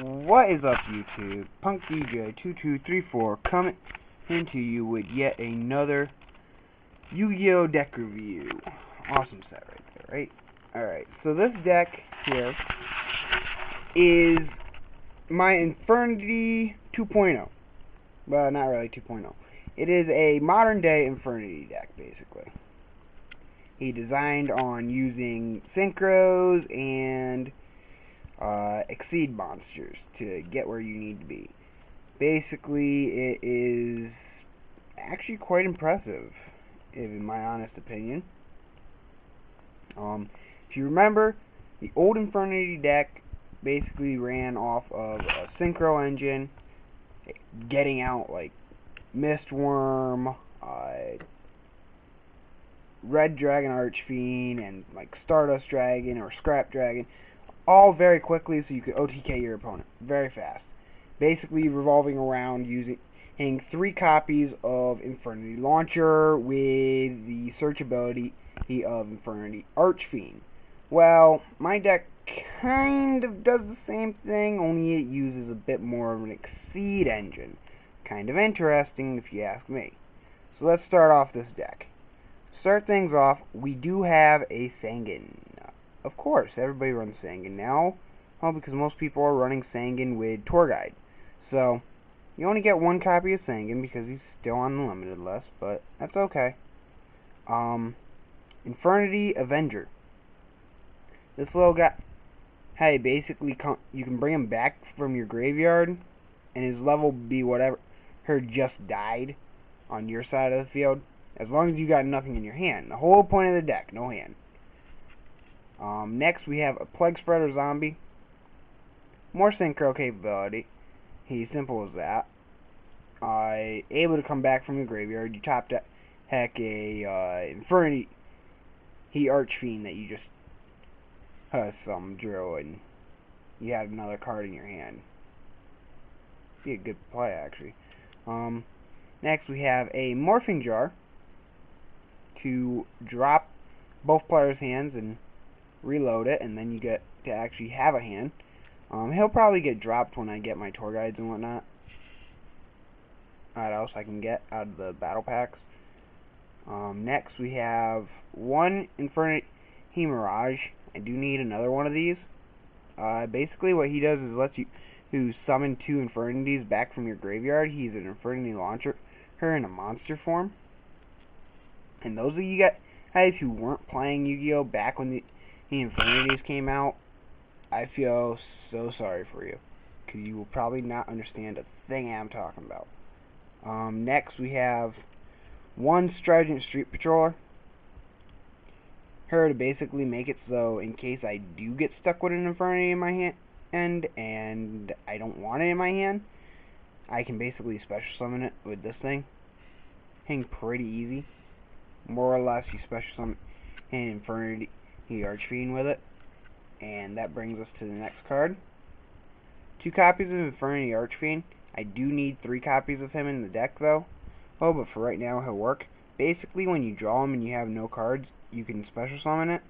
What is up, YouTube? Punk DJ 2234 coming into you with yet another Yu-Gi-Oh deck review. Awesome set right there, right? Alright, so this deck here is my Infernity 2.0. Well, not really 2.0. It is a modern day Infernity deck, basically. He designed on using synchros and exceed monsters to get where you need to be. Basically, it is actually quite impressive, in my honest opinion. If you remember, the old Infernity deck basically ran off of a synchro engine, getting out like Mistworm, Red Dragon Archfiend, and like Stardust Dragon or Scrap Dragon, all very quickly so you could OTK your opponent very fast. Basically revolving around using 3 copies of Infernity Launcher with the search ability of Infernity Archfiend. Well, my deck kind of does the same thing, only it uses a bit more of an exceed engine. Kind of interesting if you ask me. So let's start off this deck. Start things off, we do have a Sangan. Of course, everybody runs Sangan now. Well, because most people are running Sangan with Tour Guide. So, you only get 1 copy of Sangan because he's still on the limited list, but that's okay. Infernity Avenger. This little guy, hey, basically, you can bring him back from your graveyard, and his level will be whatever just died on your side of the field, as long as you got nothing in your hand. The whole point of the deck, no hand. Next, we have a Plague Spreader Zombie. More synchro capability. He's simple as that. Able to come back from the graveyard. You top deck a Infernity Archfiend that you just drill, and you have another card in your hand. Be a good play, actually. Next, we have a Morphing Jar to drop both players' hands and reload it, and then you get to actually have a hand. He'll probably get dropped when I get my tour guides and whatnot. What else I can get out of the battle packs? Next we have 1 Infernity Mirage. I do need another one of these. Basically what he does is lets you summon 2 Infernities back from your graveyard. He's an Infernity Launcher in a monster form. And those of you guys who weren't playing Yu-Gi-Oh back when the Infernity came out, I feel so sorry for you, because you will probably not understand a thing I'm talking about. Next we have 1 Strident Street Patroller. Her to basically make it so in case I do get stuck with an Infernity in my hand and I don't want it in my hand, I can basically special summon it with this thing. Pretty easy. More or less, you special summon an Infernity Archfiend with it. And that brings us to the next card. 2 copies of Infernity Archfiend. I do need 3 copies of him in the deck, though. Oh, but for right now, he'll work. Basically, when you draw him and you have no cards, you can special summon it.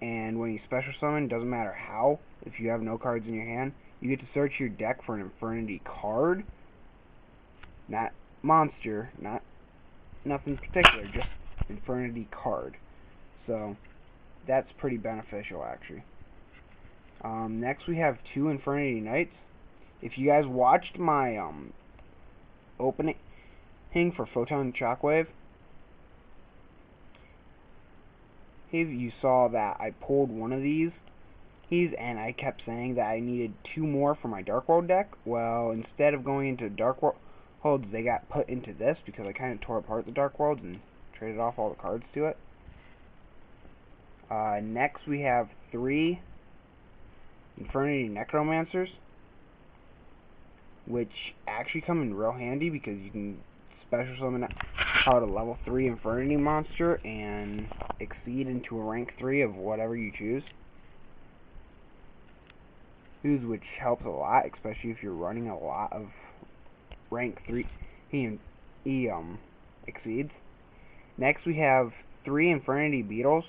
And when you special summon, doesn't matter how, if you have no cards in your hand, you get to search your deck for an Infernity card. Not monster, nothing particular, just Infernity card. So, that's pretty beneficial, actually. Next we have 2 Infernity Knights. If you guys watched my opening for Photon Shockwave, you saw that I pulled 1 of these, and I kept saying that I needed 2 more for my Dark World deck. Well, instead of going into Dark Worlds, they got put into this because I kind of tore apart the Dark Worlds and traded off all the cards to it. Next we have 3 Infernity Necromancers, which actually come in real handy because you can special summon out a level 3 Infernity monster and exceed into a rank 3 of whatever you choose. Which helps a lot, especially if you're running a lot of rank 3 exceeds. Next we have 3 Infernity Beetles,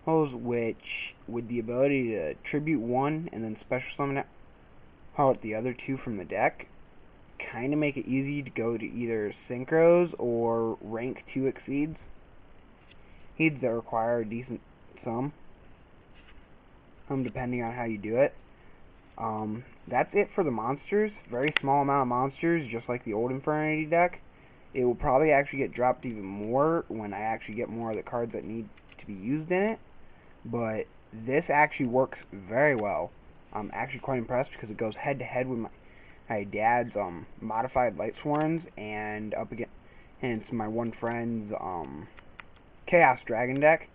which with the ability to tribute 1 and then special summon it pull out the other two from the deck, kind of make it easy to go to either synchros or rank 2 exceeds. Heeds that require a decent sum, depending on how you do it. That's it for the monsters. Very small amount of monsters, just like the old Infernity deck. It will probably actually get dropped even more when I actually get more of the cards that need to be used in it. But this actually works very well. I'm actually quite impressed because it goes head to head with my dad's modified Light Sworns and up against my one friend's Chaos Dragon deck.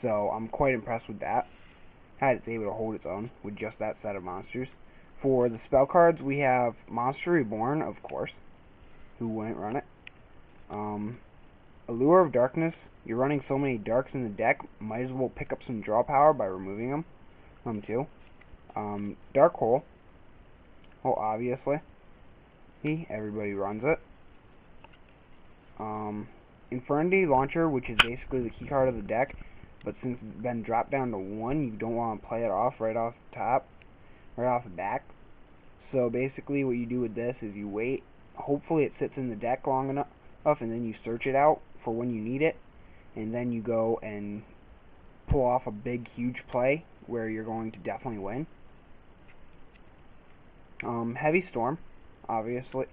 So I'm quite impressed with that. How it's able to hold its own with just that set of monsters. For the spell cards, we have Monster Reborn, of course. Who wouldn't run it? Allure of Darkness. You're running so many darks in the deck, might as well pick up some draw power by removing them. Too. Dark Hole. Well, obviously. Everybody runs it. Infernity Launcher, which is basically the key card of the deck, but since it's been dropped down to 1, you don't want to play it off right off the top, right off the back. So basically what you do with this is you wait, hopefully it sits in the deck long enough, and then you search it out for when you need it, and then you go and pull off a big, huge play where you're going to definitely win. Heavy Storm, obviously,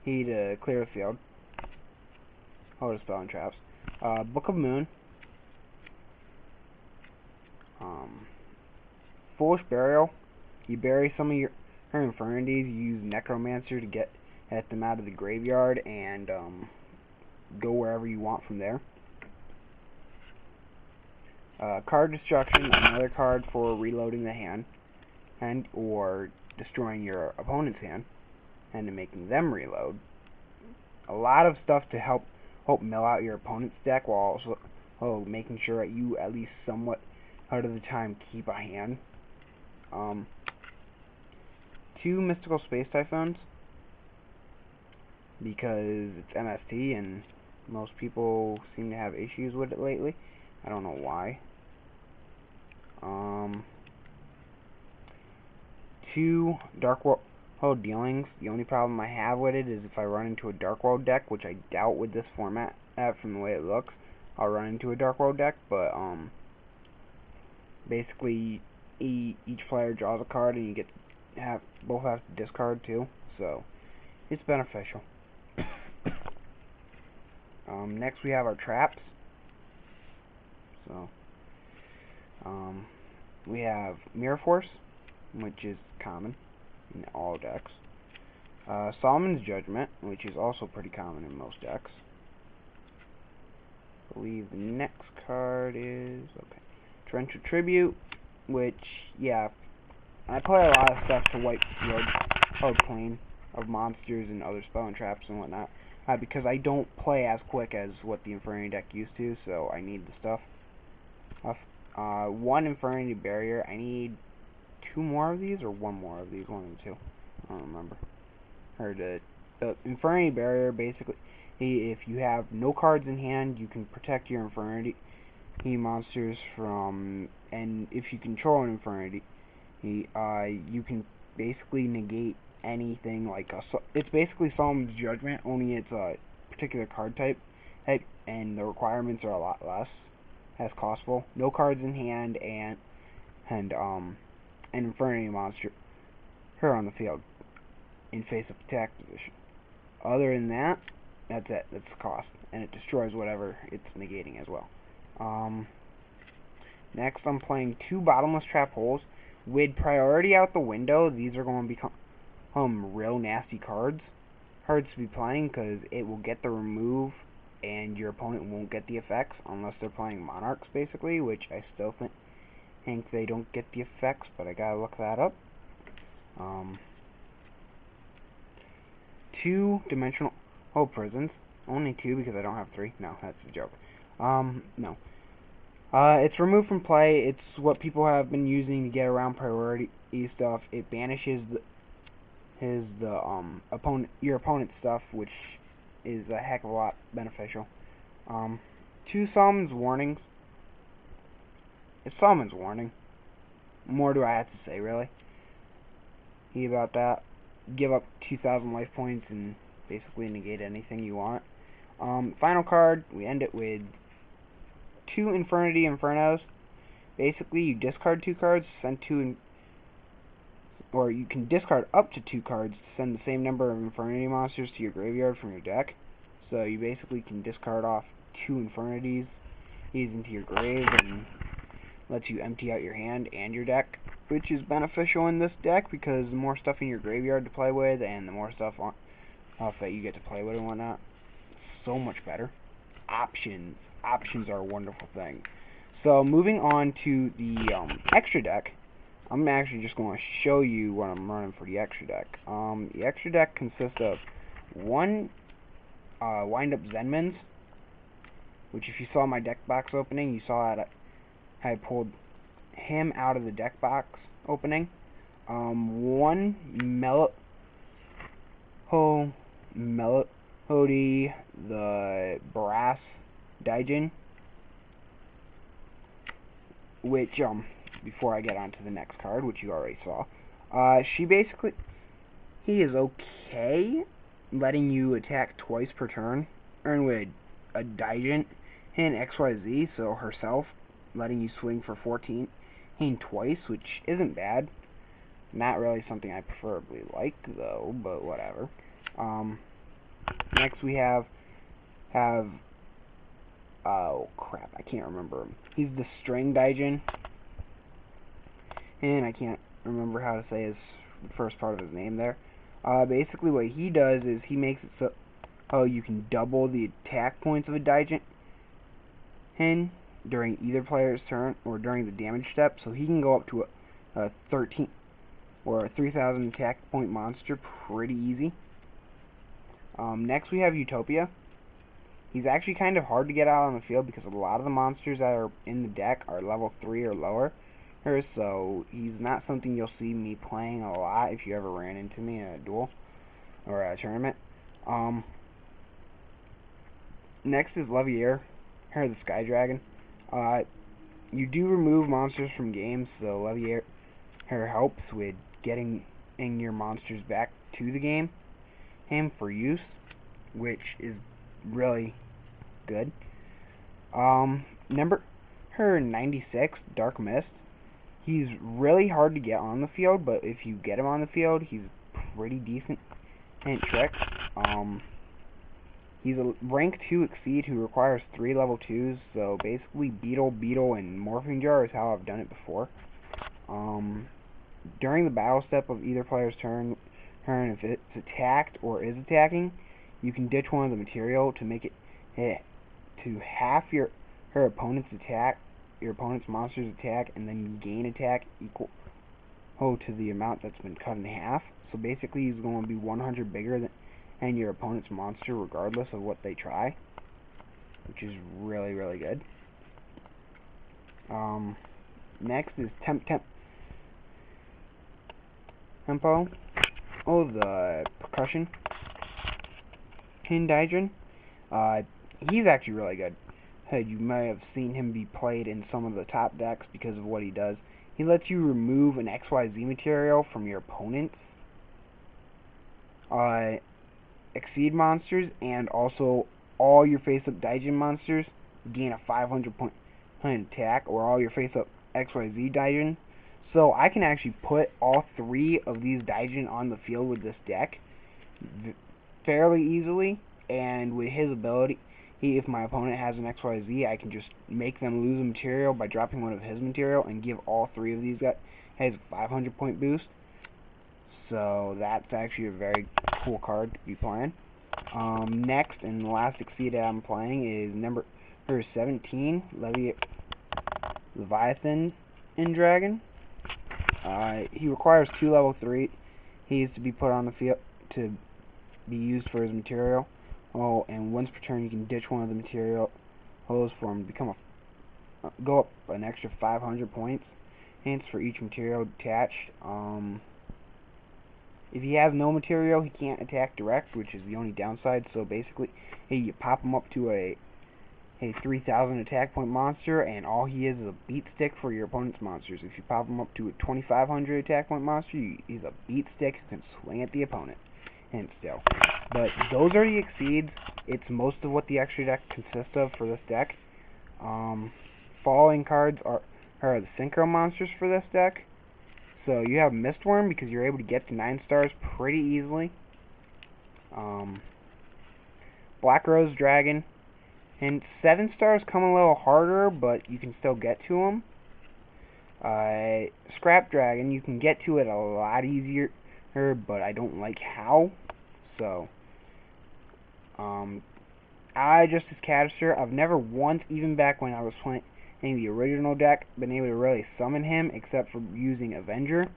to clear the field. Hold a spell and traps. Book of Moon. Foolish Burial. You bury some of your Infernities, you use Necromancer to get at them out of the graveyard and go wherever you want from there. Card Destruction, another card for reloading the hand and or destroying your opponent's hand and to making them reload. A lot of stuff to help mill out your opponent's deck while also making sure that you at least somewhat out of the time keep a hand. 2 Mystical Space Typhoons because it's MST and most people seem to have issues with it lately. I don't know why. 2 Dark World Dealings. The only problem I have with it is if I run into a Dark World deck, which I doubt with this format from the way it looks, I'll run into a Dark World deck, but basically each player draws a card and you both have to discard too, so it's beneficial. Next we have our traps. So we have Mirror Force, which is common in all decks. Solomon's Judgment, which is also pretty common in most decks. I believe the next card is Torrential Tribute, which, yeah, I play a lot of stuff to wipe the field clean of monsters and other spell and traps and whatnot, because I don't play as quick as what the Infernity deck used to, so I need the stuff. 1 Infernity Barrier. I need 2 more of these, or 1 more of these, 1 and 2. I don't remember. The Infernity Barrier, basically, if you have no cards in hand, you can protect your Infernity monsters from, and if you control an Infernity, you can basically negate anything like it's basically Solomon's Judgment, only it's a particular card type, and the requirements are a lot less as costful. No cards in hand and an Infernity monster here on the field in face of attack position. Other than that, that's it. That's the cost, and it destroys whatever it's negating as well. Next, I'm playing 2 Bottomless Trap Holes. With priority out the window, these are going to become real nasty cards to be playing because it will get the remove and your opponent won't get the effects unless they're playing Monarchs, basically, which I still think they don't get the effects, but I gotta look that up. 2 Dimensional Prisons. Only 2 because I don't have 3. No, that's a joke. No. It's removed from play. It's what people have been using to get around priority stuff. It banishes your opponent's stuff, which is a heck of a lot beneficial. 2 Solomon's Warnings. It's Solomon's Warning. More do I have to say, really? he about that. Give up 2,000 life points and basically negate anything you want. Final card, we end it with 2 Infernity Infernos. Basically, you discard 2 cards, send 2, or you can discard up to 2 cards to send the same number of Infernity monsters to your graveyard from your deck. So you basically can discard off 2 Infernities, these into your grave, and lets you empty out your hand and your deck, which is beneficial in this deck because the more stuff in your graveyard to play with and the more stuff that you get to play with and whatnot, so much better. Options are a wonderful thing. So moving on to the extra deck, I'm actually just going to show you what I'm running for the extra deck. The extra deck consists of 1 wind-up Zenmans, which if you saw my deck box opening, you saw that I pulled him out of the deck box opening. 1 Melody, the Brass Daijin, which, before I get on to the next card, which you already saw, he is okay letting you attack twice per turn, earn with a Daijin and XYZ, so herself, letting you swing for 14 twice, which isn't bad. Not really something I preferably like, though, but whatever. Next we have oh crap, I can't remember him. He's the String Daijin, and I can't remember how to say his first part of his name there. Basically what he does is he makes it so you can double the attack points of a Daijin during either player's turn or during the damage step, so he can go up to a 13 or a 3,000 attack point monster pretty easy. Next we have Utopia. He's actually kind of hard to get out on the field because a lot of the monsters that are in the deck are level 3 or lower, so he's not something you'll see me playing a lot if you ever ran into me in a duel or a tournament. Next is Levier, her the Sky Dragon. You do remove monsters from games, so Levier helps with getting your monsters back to the game for use, which is really good. Number 96, Dark Mist. He's really hard to get on the field, but if you get him on the field, he's pretty decent and tricks. He's a rank 2 Exceed who requires 3 level 2s, so basically Beetle, and Morphing Jar is how I've done it before. During the battle step of either player's turn, if it's attacked or is attacking, you can ditch one of the material to make it to half her opponent's monster's attack, and then you gain attack equal to the amount that's been cut in half. So basically he's going to be 100 bigger than your opponent's monster regardless of what they try, which is really, really good. Next is Tempo. Oh, the Percussion Daijin. He's actually really good. You may have seen him be played in some of the top decks because of what he does. He lets you remove an XYZ material from your opponent's Exceed monsters, and also all your face-up Daijin monsters gain a 500 point attack, or all your face-up XYZ Daijin. So I can actually put all 3 of these Daijin on the field with this deck fairly easily, and with his ability, if my opponent has an XYZ, I can just make them lose a material by dropping one of his material and give all 3 of these guys a 500 point boost. So that's actually a very cool card to be playing. Next and the last Exceed that I'm playing is number 17, Leviathan Dragon. He requires 2 level 3. He is to be put on the field to be used for his material. And once per turn you can ditch one of the materials for him to go up an extra 500 points for each material attached. If he has no material, he can't attack direct, which is the only downside. So basically, you pop him up to a 3000 attack point monster, and all he is a beat stick for your opponent's monsters. If you pop him up to a 2500 attack point monster, he's a beat stick who can swing at the opponent. And still. But those are the exceeds. It's most of what the extra deck consists of for this deck. Following cards are the synchro monsters for this deck. So you have Mistworm because you're able to get to 9 stars pretty easily. Black Rose Dragon. And 7 stars come a little harder, but you can still get to them. Scrap Dragon, you can get to it a lot easier, but I don't like how. So, Justice Cataster, I've never once, even back when I was playing the original deck, been able to really summon him, except for using Avenger,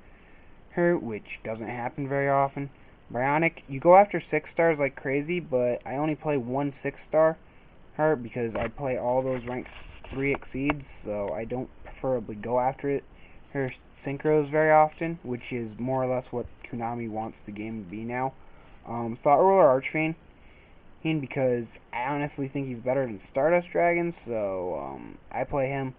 which doesn't happen very often. Bionic, you go after 6 stars like crazy, but I only play 1 6-star her because I play all those rank 3 exceeds, so I don't preferably go after it. Her synchros very often, which is more or less what Konami wants the game to be now. Thought Ruler Archfiend, because I honestly think he's better than Stardust Dragon, so I play him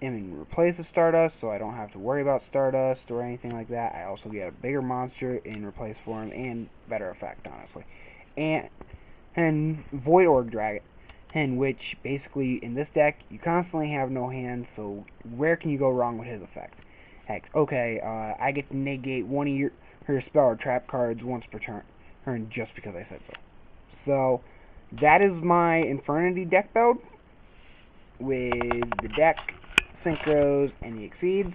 in replace of Stardust, so I don't have to worry about Stardust or anything like that. I also get a bigger monster in replace for him and better effect, honestly. And Void Orb Dragon, which basically in this deck you constantly have no hand, so where can you go wrong with his effect? Heck, okay, I get to negate one of her spell or trap cards once per turn just because I said so. So that is my Infernity deck build with the deck, synchros, and the exceeds.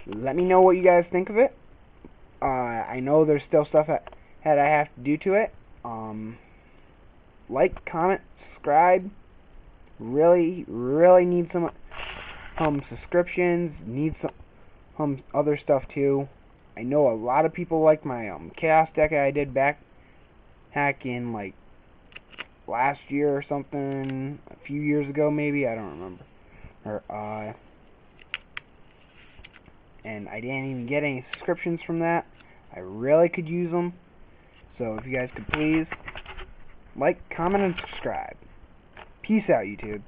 Let me know what you guys think of it. I know there's still stuff that I have to do to it. Like, comment, subscribe. Really need some subscriptions. Need some other stuff too. I know a lot of people like my Chaos deck I did back in like last year or something, a few years ago maybe, I don't remember. And I didn't even get any subscriptions from that. I really could use them. So if you guys could please like, comment, and subscribe. Peace out, YouTube.